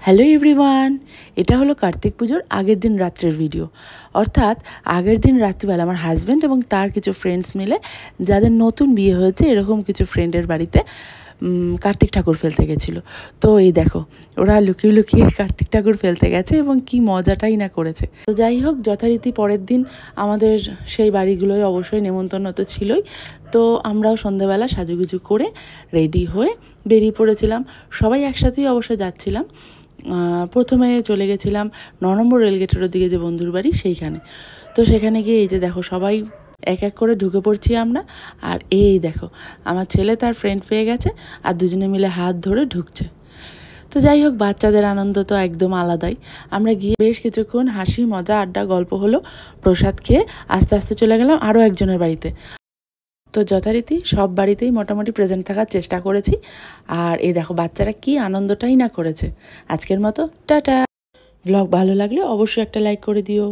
Hello everyone, এটা হলো কার্তিক পুজোর আগের দিন রাত্রের ভিডিও। অর্থাৎ আগের দিন রাত্রিবেলা আমার হাজব্যান্ড এবং তার কিছু ফ্রেন্ডস মিলে, যাদের নতুন বিয়ে হয়েছে এরকম কিছু ফ্রেন্ডের বাড়িতে কার্তিক ঠাকুর ফেলতে গেছিলো। তো এই দেখো, ওরা লুকিয়ে লুকিয়ে কার্তিক ঠাকুর ফেলতে গেছে এবং কি মজাটাই না করেছে। তো যাই হোক, যথারীতি পরের দিন আমাদের সেই বাড়িগুলোই অবশ্যই নেমন্তন্ন তো ছিলই। তো আমরাও সন্ধ্যাবেলা সাজুগুজু করে রেডি হয়ে বেরিয়ে পড়েছিলাম। সবাই একসাথেই অবশ্য যাচ্ছিলাম। প্রথমে চলে গেছিলাম 9 নম্বর রেলগেটের দিকে, যে বন্ধুর বাড়ি সেইখানে। তো সেখানে গিয়ে এই যে দেখো, সবাই এক এক করে ঢুকে পড়ছি আমরা। আর এই দেখো, আমার ছেলে তার ফ্রেন্ড পেয়ে গেছে আর দুজনে মিলে হাত ধরে ঢুকছে। তো যাই হোক, বাচ্চাদের আনন্দ তো একদম আলাদাই। আমরা গিয়ে বেশ কিছুক্ষণ হাসি মজা আড্ডা গল্প হলো, প্রসাদ খেয়ে আস্তে আস্তে চলে গেলাম আরও একজনের বাড়িতে। তো যথারীতি সব বাড়িতেই মোটামুটি প্রেজেন্ট থাকার চেষ্টা করেছি। আর এই দেখো, বাচ্চারা কি আনন্দটাই না করেছে। আজকের মতো টাটা। ব্লগ ভালো লাগলে অবশ্যই একটা লাইক করে দিও।